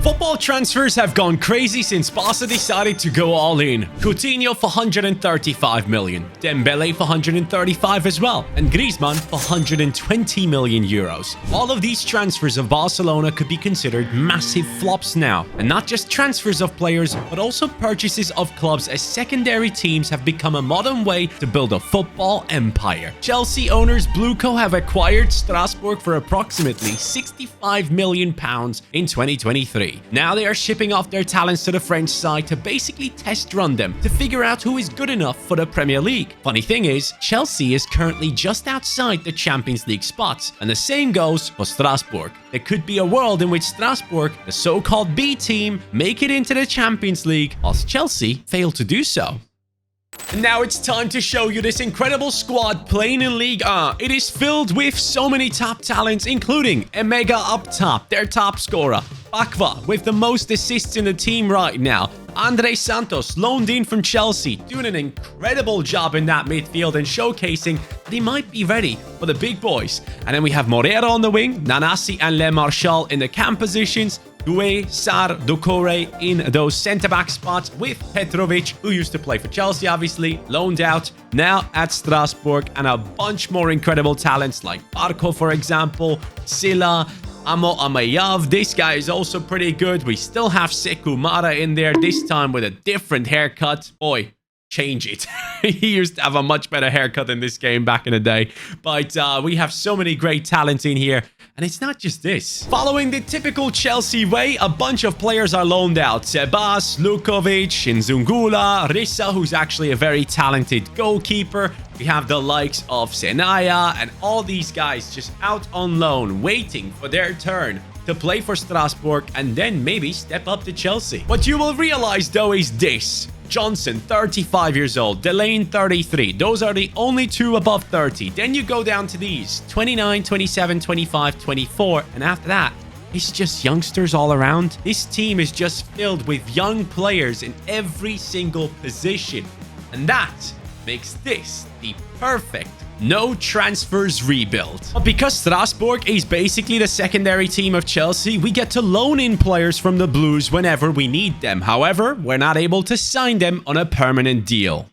Football transfers have gone crazy since Barca decided to go all in. Coutinho for 135 million, Dembele for 135 as well, and Griezmann for 120 million euros. All of these transfers of Barcelona could be considered massive flops now, and not just transfers of players, but also purchases of clubs, as secondary teams have become a modern way to build a football empire. Chelsea owners Blueco have acquired Strasbourg for approximately £65 million in 2023. Now they are shipping off their talents to the French side to basically test run them to figure out who is good enough for the Premier League. Funny thing is, Chelsea is currently just outside the Champions League spots, and the same goes for Strasbourg. There could be a world in which Strasbourg, the so-called B team, make it into the Champions League, whilst Chelsea fail to do so. And now it's time to show you this incredible squad playing in Ligue 1. It is filled with so many top talents, including Emega up top, their top scorer. Bakwa with the most assists in the team right now. Andre Santos, loaned in from Chelsea, doing an incredible job in that midfield and showcasing that he might be ready for the big boys. And then we have Morera on the wing, Nanasi and Le Marchal in the cam positions, Doué, Sarr, Doucouré in those centre-back spots, with Petrovic, who used to play for Chelsea, obviously, loaned out, now at Strasbourg, and a bunch more incredible talents like Barco, for example, Silla, Amo Amayav. This guy is also pretty good. We still have Sekou Mara in there, this time with a different haircut. Boy, change it. He used to have a much better haircut in this game back in the day. But we have so many great talents in here. And it's not just this. Following the typical Chelsea way, a bunch of players are loaned out. Sebas, Lukovic, Nzungula, Rissa, who's actually a very talented goalkeeper. We have the likes of Senaya and all these guys just out on loan, waiting for their turn to play for Strasbourg and then maybe step up to Chelsea. What you will realize though is this. Johnson, 35 years old. Delane, 33. Those are the only two above 30. Then you go down to these. 29, 27, 25, 24. And after that, it's just youngsters all around. This team is just filled with young players in every single position. And that makes this the perfect no transfers rebuild. But because Strasbourg is basically the secondary team of Chelsea, we get to loan in players from the Blues whenever we need them. However, we're not able to sign them on a permanent deal.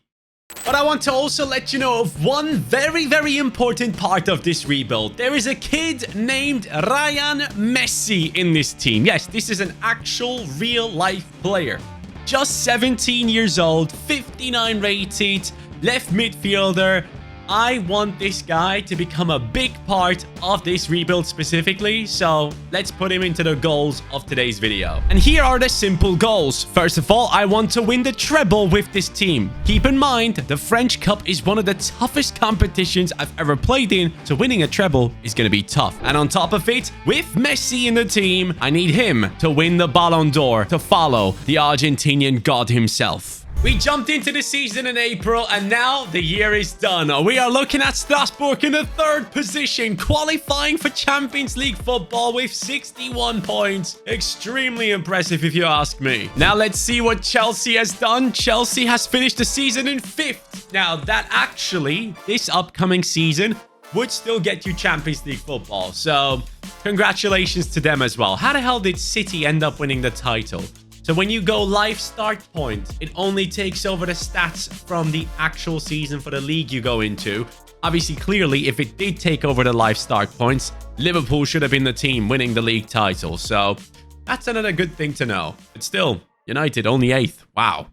But I want to also let you know of one very, very important part of this rebuild. There is a kid named Ryan MESSI in this team. Yes, this is an actual real-life player. Just 17 years old, 59 rated, left midfielder. I want this guy to become a big part of this rebuild specifically, so let's put him into the goals of today's video. And here are the simple goals. First of all, I want to win the treble with this team. Keep in mind, the French Cup is one of the toughest competitions I've ever played in, so winning a treble is going to be tough. And on top of it, with Messi in the team, I need him to win the Ballon d'Or to follow the Argentinian god himself. We jumped into the season in April, and now the year is done. We are looking at Strasbourg in the third position, qualifying for Champions League football with 61 points. Extremely impressive, if you ask me. Now, let's see what Chelsea has done. Chelsea has finished the season in 5th. Now, that actually, this upcoming season, would still get you Champions League football. So, congratulations to them as well. How the hell did City end up winning the title? So when you go live start point, it only takes over the stats from the actual season for the league you go into. Obviously, clearly, if it did take over the live start points, Liverpool should have been the team winning the league title. So that's another good thing to know. But still, United only 8th. Wow.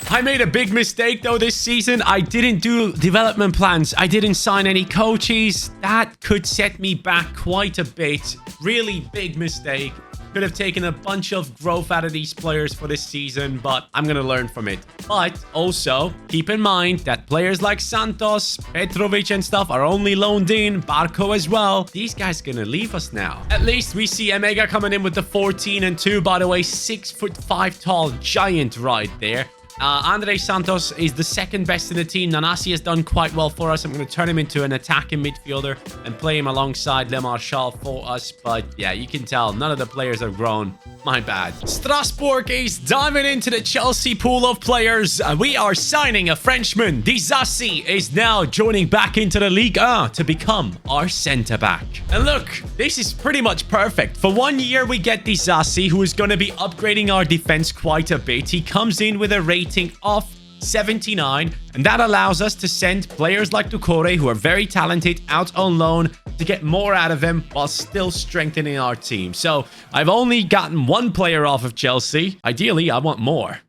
I made a big mistake though this season. I didn't do development plans. I didn't sign any coaches. That could set me back quite a bit. Really big mistake. Could have taken a bunch of growth out of these players for this season, but I'm going to learn from it. But also, keep in mind that players like Santos, Petrovic and stuff are only loaned in, Barco as well. These guys are going to leave us now. At least we see Emega coming in with the 14 and 2, by the way, 6'5" tall giant right there. Andre Santos is the second best in the team. Nanasi has done quite well for us. I'm going to turn him into an attacking midfielder and play him alongside Le Marchal for us. But yeah, you can tell none of the players have grown. My bad. Strasbourg is diving into the Chelsea pool of players. We are signing a Frenchman. Disasi is now joining back into the Ligue 1 to become our centre-back. And look, this is pretty much perfect. For 1 year, we get Disasi, who is going to be upgrading our defense quite a bit. He comes in with a rating of 79, and that allows us to send players like Doucouré, who are very talented, out on loan to get more out of them while still strengthening our team. So I've only gotten one player off of Chelsea. Ideally, I want more.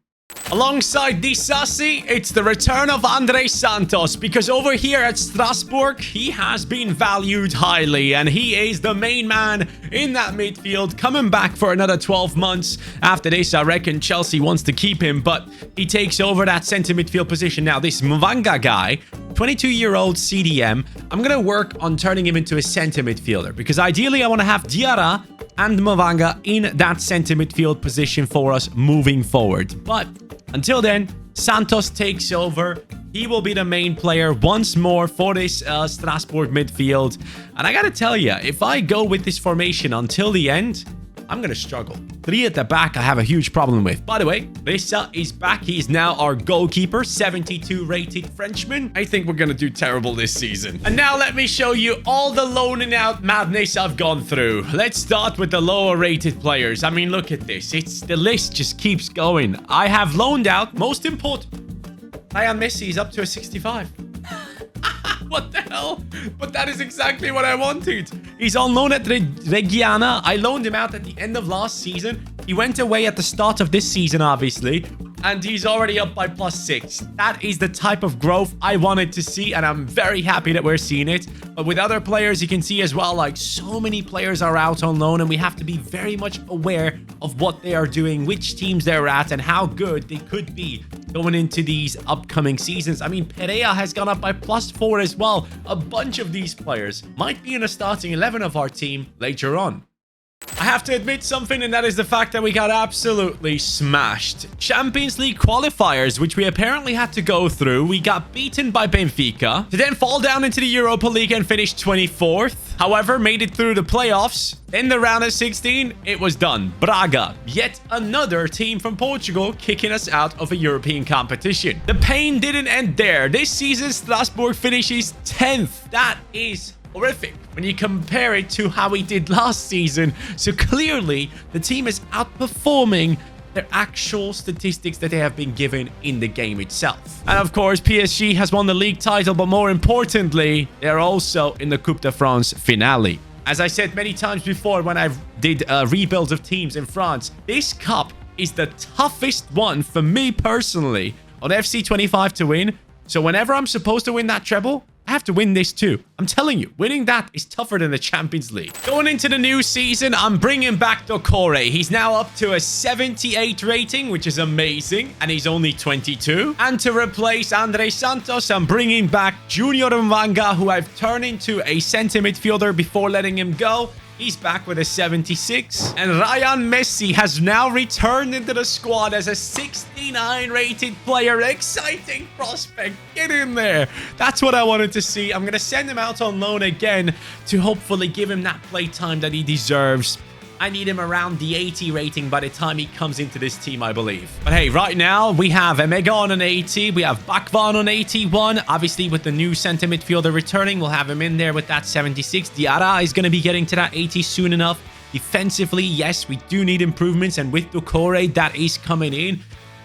Alongside Disasi, it's the return of Andre Santos, because over here at Strasbourg, he has been valued highly, and he is the main man in that midfield, coming back for another 12 months. After this, I reckon Chelsea wants to keep him, but he takes over that centre midfield position. Now, this Mvanga guy, 22-year-old CDM, I'm going to work on turning him into a centre midfielder, because ideally, I want to have Diarra and Mvanga in that centre midfield position for us moving forward. But until then, Santos takes over. He will be the main player once more for this Strasbourg midfield. And I gotta tell you, if I go with this formation until the end, I'm gonna struggle. 3 at the back, I have a huge problem with. By the way, Rissa is back. He's now our goalkeeper, 72 rated Frenchman. I think we're gonna do terrible this season. And now let me show you all the loaning out madness I've gone through. Let's start with the lower rated players. I mean, look at this. The list just keeps going. I have loaned out, most important, MESSI is up to a 65. What the hell? But that is exactly what I wanted. He's on loan at Reggiana. I loaned him out at the end of last season. He went away at the start of this season, obviously. And he's already up by +6. That is the type of growth I wanted to see, and I'm very happy that we're seeing it. But with other players, you can see as well, like, so many players are out on loan, and we have to be very much aware of what they are doing, which teams they're at, and how good they could be going into these upcoming seasons. I mean, Perea has gone up by +4 as well. A bunch of these players might be in a starting 11 of our team later on. I have to admit something, and that is the fact that we got absolutely smashed. Champions League qualifiers, which we apparently had to go through. We got beaten by Benfica to then fall down into the Europa League and finish 24th. However, made it through the playoffs. In the round of 16, it was done. Braga, yet another team from Portugal, kicking us out of a European competition. The pain didn't end there. This season, Strasbourg finishes 10th. That is horrific when you compare it to how we did last season. So clearly, the team is outperforming their actual statistics that they have been given in the game itself. And of course, PSG has won the league title, but more importantly, they're also in the Coupe de France finale. As I said many times before when I did rebuilds of teams in France, this cup is the toughest one for me personally on FC25 to win. So whenever I'm supposed to win that treble, I have to win this too. I'm telling you, winning that is tougher than the Champions League. Going into the new season, I'm bringing back Doucouré. He's now up to a 78 rating, which is amazing. And he's only 22. And to replace Andre Santos, I'm bringing back Junior Mvanga, who I've turned into a centre midfielder before letting him go. He's back with a 76. And Ryan MESSI has now returned into the squad as a 69 rated player. Exciting prospect. Get in there. That's what I wanted to see. I'm going to send him out on loan again to hopefully give him that play time that he deserves. I need him around the 80 rating by the time he comes into this team, I believe. But hey, right now, we have Emega on an 80. We have Bakvan on 81. Obviously, with the new centre midfielder returning, we'll have him in there with that 76. Diarra is going to be getting to that 80 soon enough. Defensively, yes, we do need improvements. And with Doucouré, that is coming in.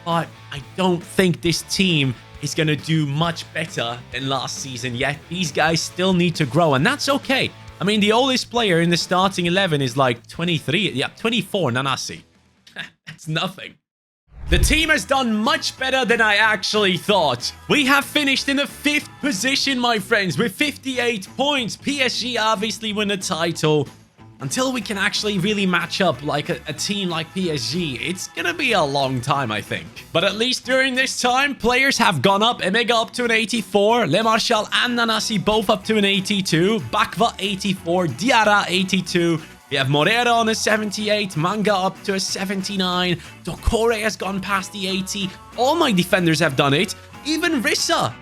But I don't think this team is going to do much better than last season yet. These guys still need to grow, and that's okay. I mean, the oldest player in the starting 11 is like 23. Yeah, 24, Nanasi. That's nothing. The team has done much better than I actually thought. We have finished in the 5th position, my friends, with 58 points. PSG obviously win the title. Until we can actually really match up like a team like PSG, it's gonna be a long time, I think. But at least during this time, players have gone up. Emega up to an 84. Le Marchal and Nanasi both up to an 82. Bakva 84. Diarra 82. We have Morera on a 78, Manga up to a 79, Dokore has gone past the 80. All my defenders have done it, even Rissa.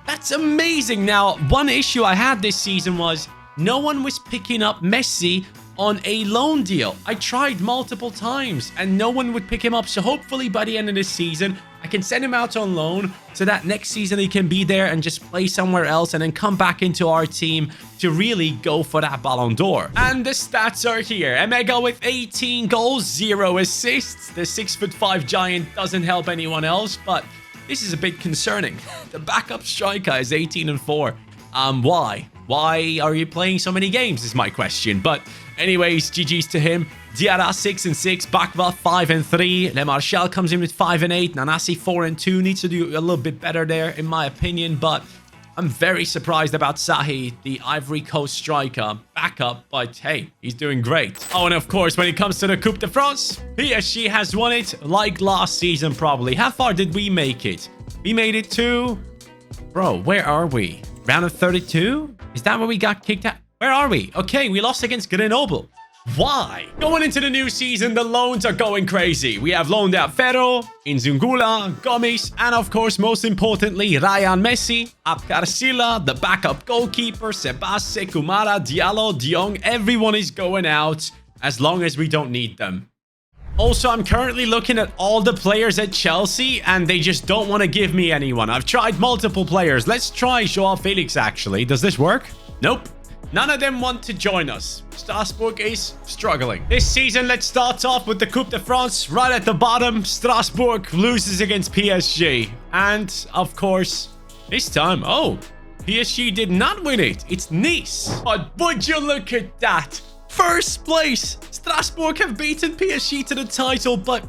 That's amazing. Now, one issue I had this season was no one was picking up Messi on a loan deal. I tried multiple times and no one would pick him up. So hopefully by the end of this season, I can send him out on loan so that next season he can be there and just play somewhere else and then come back into our team to really go for that Ballon d'Or. And the stats are here. Emega with 18 goals, 0 assists. The 6'5" giant doesn't help anyone else, but this is a bit concerning. The backup striker is 18 and 4. Why? Why are you playing so many games is my question. But anyways, GG's to him. Diarra 6 and 6, Bakva 5 and 3. Le Marchal comes in with 5 and 8. Nanasi 4 and 2. Needs to do a little bit better there, in my opinion. But I'm very surprised about Sahi, the Ivory Coast striker. Backup, but hey, he's doing great. Oh, and of course, when it comes to the Coupe de France, PSG has won it like last season, probably. How far did we make it? We made it to... Bro, where are we? Round of 32? Is that where we got kicked out? Where are we? Okay, we lost against Grenoble. Why? Going into the new season, the loans are going crazy. We have loaned out Ferro, Inzungula, Gomis, and of course, most importantly, Ryan Messi, Abkarsila, the backup goalkeeper, Sebas, Kumara, Diallo, Diong. Everyone is going out as long as we don't need them. Also, I'm currently looking at all the players at Chelsea, and they just don't want to give me anyone. I've tried multiple players. Let's try Joao Felix, actually. Does this work? Nope. None of them want to join us. Strasbourg is struggling. This season, let's start off with the Coupe de France. Right at the bottom, Strasbourg loses against PSG. And, of course, this time, oh, PSG did not win it. It's Nice. But would you look at that? First place. Strasbourg have beaten PSG to the title, but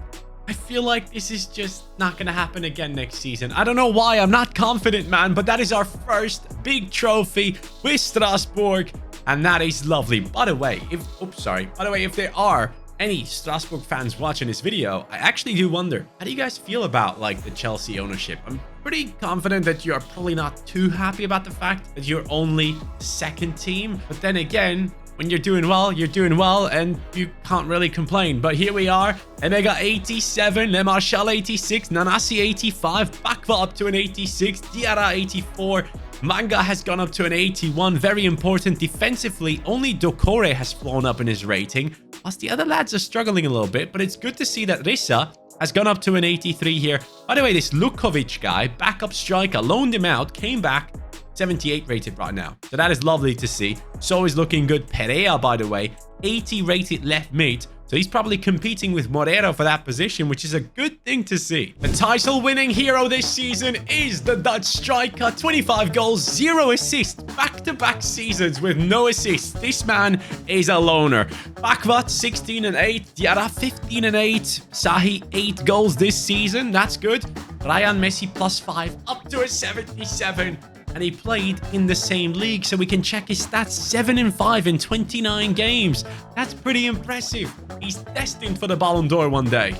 I feel like this is just not going to happen again next season. I don't know why. I'm not confident, man, but that is our first big trophy with Strasbourg, and that is lovely. By the way, if there are any Strasbourg fans watching this video, I actually do wonder, how do you guys feel about like the Chelsea ownership? I'm pretty confident that you are probably not too happy about the fact that you're only second team, but then again, when you're doing well, and you can't really complain. But here we are. Emega 87, Le Marchal 86, Nanasi 85, Bakva up to an 86, Diarra 84, Manga has gone up to an 81. Very important defensively. Only Dokore has flown up in his rating, whilst the other lads are struggling a little bit. But it's good to see that Rissa has gone up to an 83 here. By the way, this Lukovic guy, backup striker, loaned him out, came back, 78 rated right now. So that is lovely to see. So is looking good. Perea, by the way, 80 rated left mid. So he's probably competing with Morera for that position, which is a good thing to see. The title-winning hero this season is the Dutch striker. 25 goals, 0 assists. Back-to-back seasons with no assists. This man is a loner. Bakvat, 16 and 8. Diarra, 15 and 8. Sahi, 8 goals this season. That's good. Ryan Messi, +5, up to a 77. And he played in the same league, so we can check his stats. 7 and 5 in 29 games. That's pretty impressive. He's destined for the Ballon d'Or one day.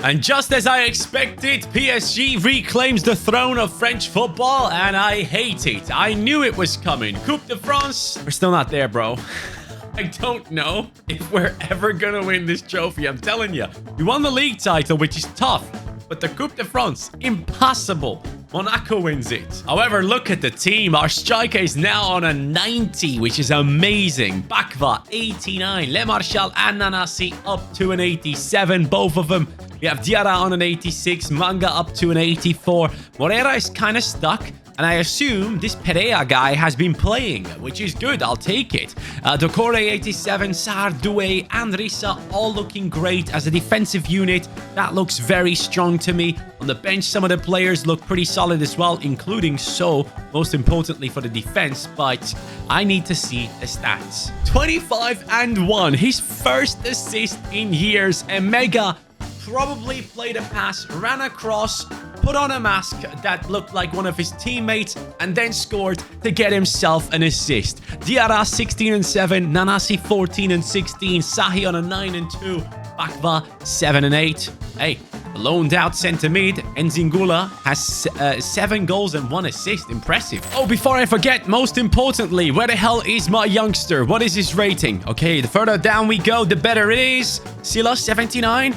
And just as I expected, PSG reclaims the throne of French football, and I hate it. I knew it was coming. Coupe de France. We're still not there, bro. I don't know if we're ever gonna win this trophy. I'm telling you. We won the league title, which is tough. But the Coupe de France, impossible. Monaco wins it. However, look at the team. Our striker is now on a 90, which is amazing. Bakva, 89. Le Marchal and Nanasi up to an 87, both of them. We have Diarra on an 86. Manga up to an 84. Morera is kind of stuck. And I assume this Perea guy has been playing, which is good. I'll take it. Dokore 87, Sar, Doué, and Rissa all looking great as a defensive unit. That looks very strong to me. On the bench, some of the players look pretty solid as well, including So, most importantly for the defense. But I need to see the stats. 25 and 1. His first assist in years. Emega probably played a pass, ran across, put on a mask that looked like one of his teammates, and then scored to get himself an assist. Diarra 16 and 7, Nanasi 14 and 16, Sahi on a 9 and 2, Bakva 7 and 8. Hey, Loaned out centre mid, Nzingula has 7 goals and 1 assist. Impressive. Oh, before I forget, most importantly, where the hell is my youngster? What is his rating? Okay, the further down we go, the better it is. Sila, 79.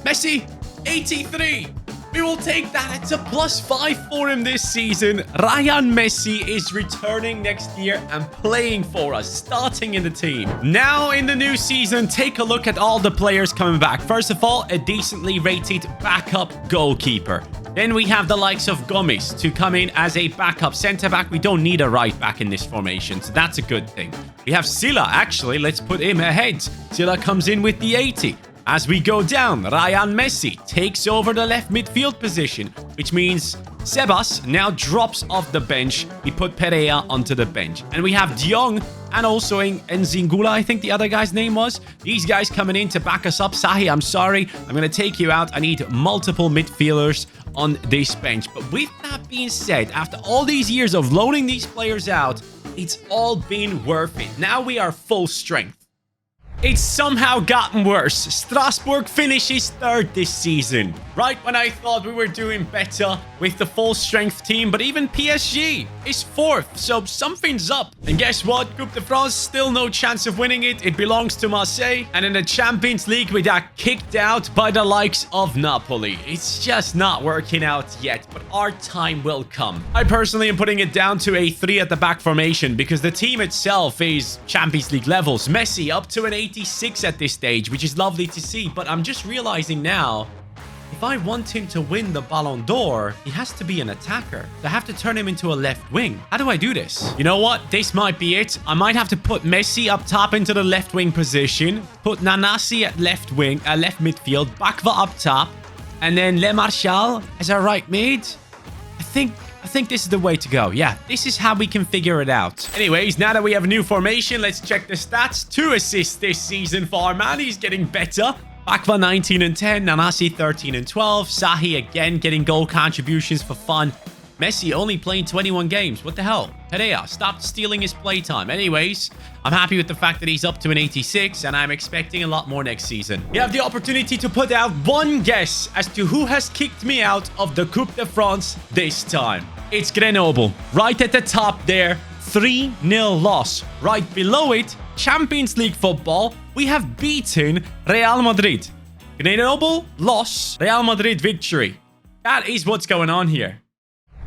Messi, 83. We will take that. It's a +5 for him this season. Ryan Messi is returning next year and playing for us, starting in the team. Now, in the new season, take a look at all the players coming back. First of all, a decently rated backup goalkeeper. Then we have the likes of Gomes to come in as a backup centre-back. We don't need a right back in this formation, so that's a good thing. We have Sila. Actually, let's put him ahead. Sila comes in with the 80. As we go down, Ryan Messi takes over the left midfield position, which means Sebas now drops off the bench. We put Perea onto the bench. And we have De Jong and also Nzingula, I think the other guy's name was. These guys coming in to back us up. Sahi, I'm sorry. I'm going to take you out. I need multiple midfielders on this bench. But with that being said, after all these years of loaning these players out, it's all been worth it. Now we are full strength. It's somehow gotten worse. Strasbourg finishes 3rd this season. Right when I thought we were doing better with the full strength team. But even PSG is 4th. So something's up. And guess what? Coupe de France, still no chance of winning it. It belongs to Marseille. And in the Champions League, we got kicked out by the likes of Napoli. It's just not working out yet. But our time will come. I personally am putting it down to a 3 at the back formation. Because the team itself is Champions League levels. Messi up to an 86 at this stage, which is lovely to see. But I'm just realizing now, if I want him to win the Ballon d'Or, he has to be an attacker. So I have to turn him into a left wing. How do I do this? You know what? This might be it. I might have to put Messi up top into the left wing position. Put Nanasi at left wing, left midfield. Bakva up top. And then Le Marchal as our right mid. I think this is the way to go. Yeah, this is how we can figure it out. Anyways, now that we have a new formation, let's check the stats. 2 assists this season for our man. He's getting better. Bakva 19 and 10. Nanasi 13 and 12. Sahi again getting goal contributions for fun. Messi only playing 21 games. What the hell? Perea, stop stealing his playtime. Anyways, I'm happy with the fact that he's up to an 86, and I'm expecting a lot more next season. You have the opportunity to put out one guess as to who has kicked me out of the Coupe de France this time. It's Grenoble. Right at the top there, 3-0 loss. Right below it, Champions League football, we have beaten Real Madrid. Grenoble, loss. Real Madrid, victory. That is what's going on here.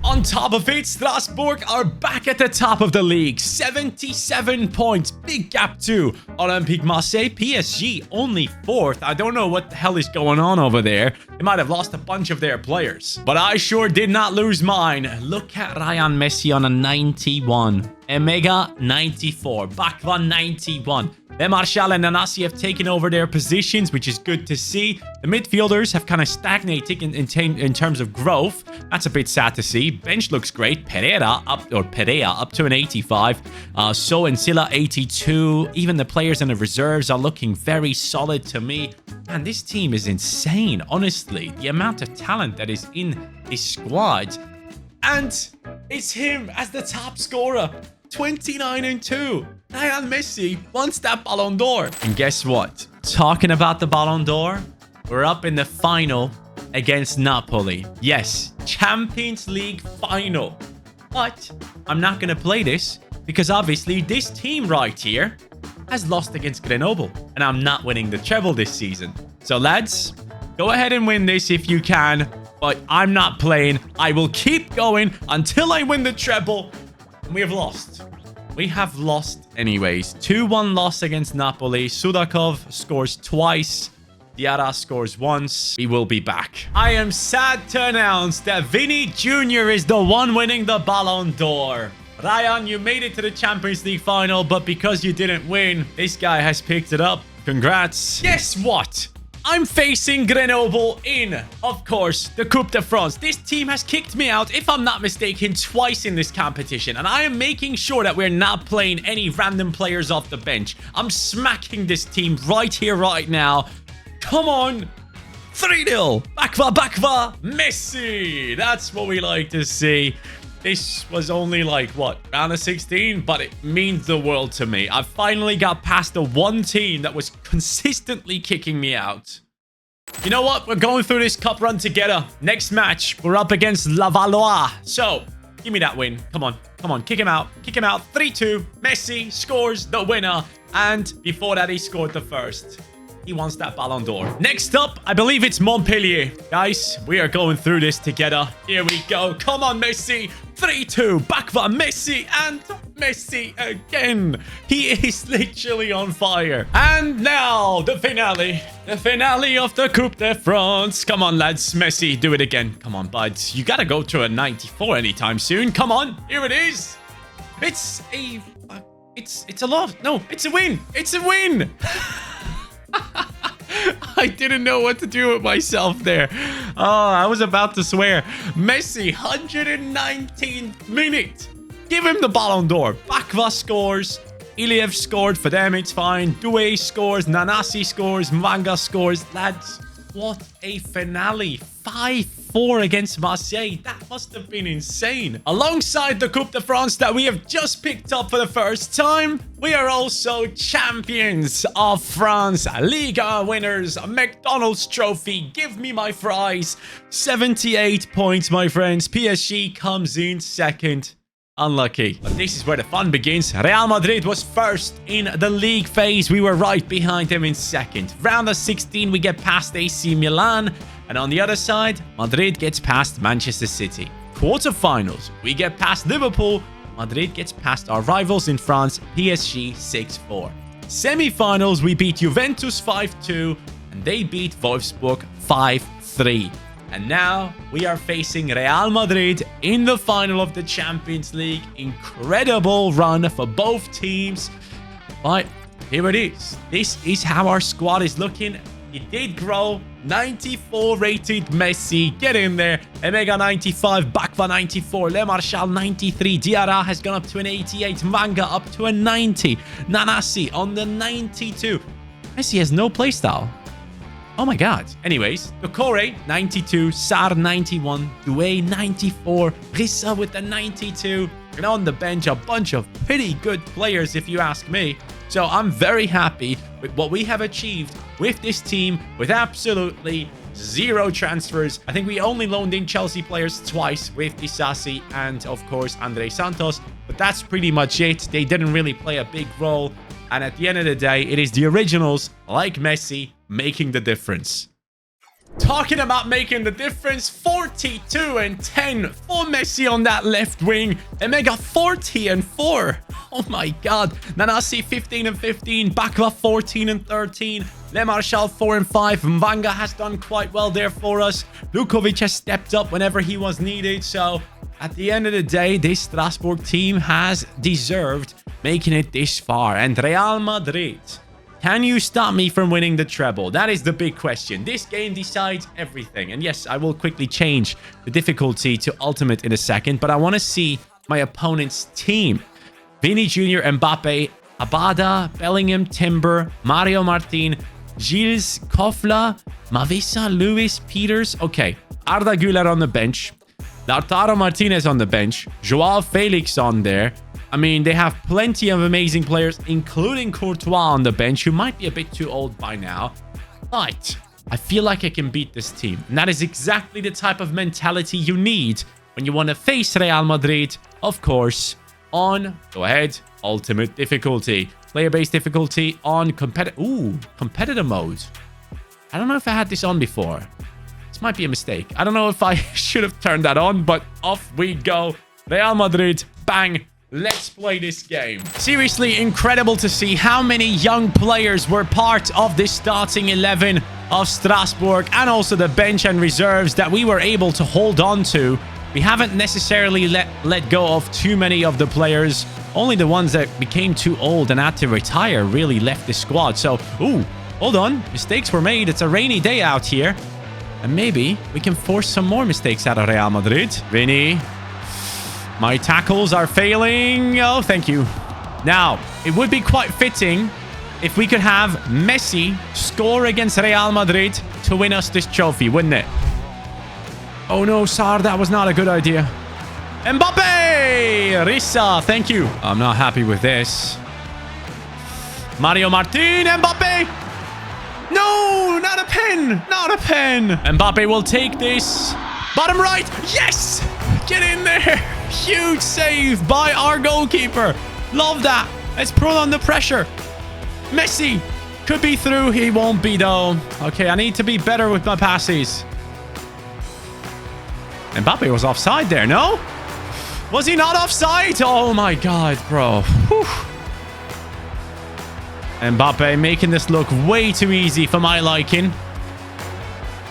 On top of it, Strasbourg are back at the top of the league. 77 points. Big gap to Olympique Marseille. PSG only 4th. I don't know what the hell is going on over there. They might have lost a bunch of their players. But I sure did not lose mine. Look at Ryan Messi on a 91. Emega 94. Bakva 91. Le Marchal and Nanasi have taken over their positions, which is good to see. The midfielders have kind of stagnated in terms of growth. That's a bit sad to see. Bench looks great. Perea up to an 85. So and Silla 82. Even the players in the reserves are looking very solid to me. Man, this team is insane, honestly. The amount of talent that is in this squad. And it's him as the top scorer. 29 and 2. Ryan Messi wants that Ballon d'Or. And guess what? Talking about the Ballon d'Or, we're up in the final against Napoli. Yes, Champions League final. But I'm not going to play this because obviously this team right here has lost against Grenoble. And I'm not winning the treble this season. So lads, go ahead and win this if you can. But I'm not playing. I will keep going until I win the treble. And we have lost. We have lost anyways. 2-1 loss against Napoli. Sudakov scores twice. Diarra scores once. We will be back. I am sad to announce that Vinny Jr. is the one winning the Ballon d'Or. Ryan, you made it to the Champions League final, but because you didn't win, this guy has picked it up. Congrats. Guess what? I'm facing Grenoble in, of course, the Coupe de France. This team has kicked me out, if I'm not mistaken, twice in this competition. And I am making sure that we're not playing any random players off the bench. I'm smacking this team right here, right now. Come on. 3-0. Bakva, Messi. That's what we like to see. This was only like, what, round of 16? But it means the world to me. I finally got past the one team that was consistently kicking me out. You know what? We're going through this cup run together. Next match, we're up against Lavallois. So, give me that win. Come on. Come on. Kick him out. Kick him out. 3-2. Messi scores the winner. And before that, he scored the first. He wants that Ballon d'Or. Next up, I believe it's Montpellier. Guys, we are going through this together. Here we go. Come on, Messi. 3-2. Bakva, Messi, and Messi again. He is literally on fire. And now, the finale. The finale of the Coupe de France. Come on, lads. Messi, do it again. Come on, buds. You gotta go to a 94 anytime soon. Come on. Here it is. It's a loss. No, it's a win. It's a win. I didn't know what to do with myself there. Oh, I was about to swear. Messi, 119th minute. Give him the Ballon d'Or. Bakva scores. Iliev scored. For them, it's fine. Doué scores. Nanasi scores. Manga scores. Lads, what a finale. 5-4 against Marseille. That must have been insane. Alongside the Coupe de France that we have just picked up for the first time, we are also champions of France. Liga winners. A McDonald's trophy. Give me my fries. 78 points, my friends. PSG comes in second. Unlucky. But this is where the fun begins. Real Madrid was first in the league phase. We were right behind them in second. Round of 16, we get past AC Milan. And on the other side, Madrid gets past Manchester City. Quarterfinals, we get past Liverpool. Madrid gets past our rivals in France, PSG 6-4. Semi-finals, we beat Juventus 5-2. And they beat Wolfsburg 5-3. And now we are facing Real Madrid in the final of the Champions League. Incredible run for both teams. But here it is. This is how our squad is looking. It did grow. 94 rated Messi. Get in there. Emega 95. Bakva 94. Le Marchal 93. Diarra has gone up to an 88. Manga up to a 90. Nanasi on the 92. Messi has no playstyle. Oh my god. Anyways, Dokore 92, Sar 91, Doué 94, Rissa with the 92. And on the bench, a bunch of pretty good players if you ask me. So I'm very happy with what we have achieved with this team with absolutely zero transfers. I think we only loaned in Chelsea players twice with Disasi and of course Andre Santos. But that's pretty much it. They didn't really play a big role. And at the end of the day, it is the originals, like Messi, making the difference. Talking about making the difference, 42 and 10 for Messi on that left wing. Emega 40 and 4. Oh my god. Nanasi 15 and 15. Bakva 14 and 13. Le Marchal 4 and 5. Mvanga has done quite well there for us. Lukovic has stepped up whenever he was needed. So at the end of the day, this Strasbourg team has deserved making it this far. And Real Madrid, can you stop me from winning the treble? That is the big question. This game decides everything. And yes, I will quickly change the difficulty to ultimate in a second, but I want to see my opponent's team. Vini Jr., Mbappe, Abada, Bellingham, Timber, Mario Martin, Gilles, Kofla, Mavisa, Luis, Peters. Okay, Arda Güler on the bench. Lautaro Martinez on the bench. Joao Felix on there. I mean, they have plenty of amazing players, including Courtois on the bench, who might be a bit too old by now. But I feel like I can beat this team. And that is exactly the type of mentality you need when you want to face Real Madrid, of course, on, go ahead, ultimate difficulty. Player-based difficulty on competitor mode. I don't know if I had this on before. This might be a mistake. I don't know if I should have turned that on, but off we go. Real Madrid, bang. Let's play this game. Seriously, incredible to see how many young players were part of this starting 11 of Strasbourg and also the bench and reserves that we were able to hold on to. We haven't necessarily let go of too many of the players. Only the ones that became too old and had to retire really left the squad. So, hold on. Mistakes were made. It's a rainy day out here. And maybe we can force some more mistakes out of Real Madrid. Vini. My tackles are failing. Oh, thank you. Now, it would be quite fitting if we could have Messi score against Real Madrid to win us this trophy, wouldn't it? Oh no, Sar, that was not a good idea. Mbappe! Rissa, thank you. I'm not happy with this. Mario Martin, Mbappe! No, not a pen. Not a pen. Mbappe will take this. Bottom right. Yes. Get in there. Huge save by our goalkeeper. Love that. Let's put on the pressure. Messi could be through. He won't be, though. Okay, I need to be better with my passes. Mbappe was offside there, no? Was he not offside? Oh, my God, bro. Whew. Mbappe making this look way too easy for my liking.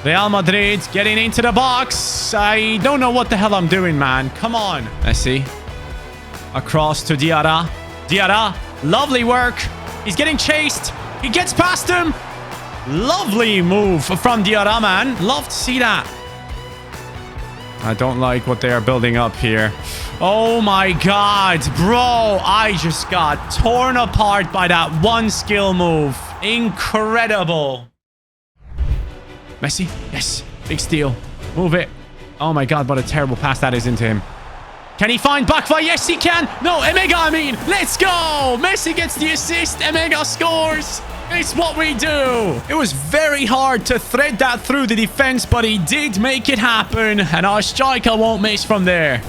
Real Madrid getting into the box. I don't know what the hell I'm doing, man. Come on. Messi. Across to Diarra. Diarra. Lovely work. He's getting chased. He gets past him. Lovely move from Diarra, man. Love to see that. I don't like what they are building up here. Oh my God, bro. I just got torn apart by that one skill move. Incredible. Messi. Yes. Big steal. Move it. Oh my God, what a terrible pass that is into him. Can he find Bakva? Yes, he can. No, Emega, I mean. Let's go. Messi gets the assist. Emega scores. It's what we do. It was very hard to thread that through the defense, but he did make it happen. And our striker won't miss from there.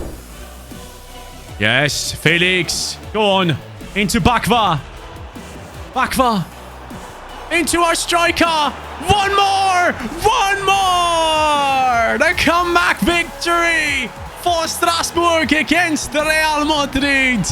Yes, Felix. Go on. Into Bakva. Bakva. Into our striker. One more. One more. The comeback victory for Strasbourg against Real Madrid.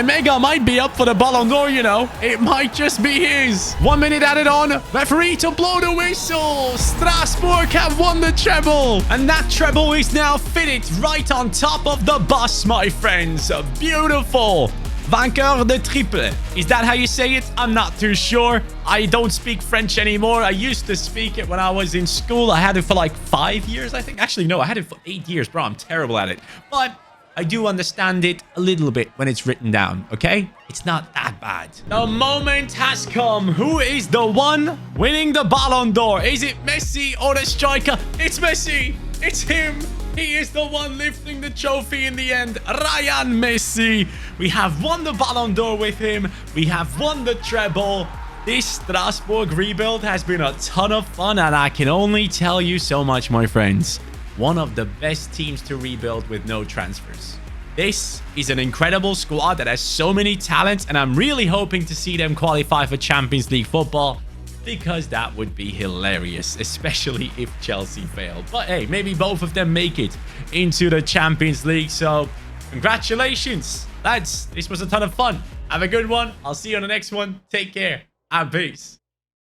Mega might be up for the Ballon d'Or, you know. It might just be his. 1 minute added on. Referee to blow the whistle. Strasbourg have won the treble. And that treble is now fitted right on top of the bus, my friends. Beautiful. Vainqueur de triple. Is that how you say it? I'm not too sure. I don't speak French anymore. I used to speak it when I was in school. I had it for like 5 years, I think. Actually, no, I had it for 8 years, bro. I'm terrible at it. But I do understand it a little bit when it's written down, okay? It's not that bad. The moment has come. Who is the one winning the Ballon d'Or? Is it Messi or the striker? It's Messi. It's him. He is the one lifting the trophy in the end. Ryan Messi. We have won the Ballon d'Or with him. We have won the treble. This Strasbourg rebuild has been a ton of fun, and I can only tell you so much, my friends. One of the best teams to rebuild with no transfers. This is an incredible squad that has so many talents, and I'm really hoping to see them qualify for Champions League football, because that would be hilarious, especially if Chelsea fail. But hey, maybe both of them make it into the Champions League. So congratulations, lads. This was a ton of fun. Have a good one. I'll see you on the next one. Take care and peace.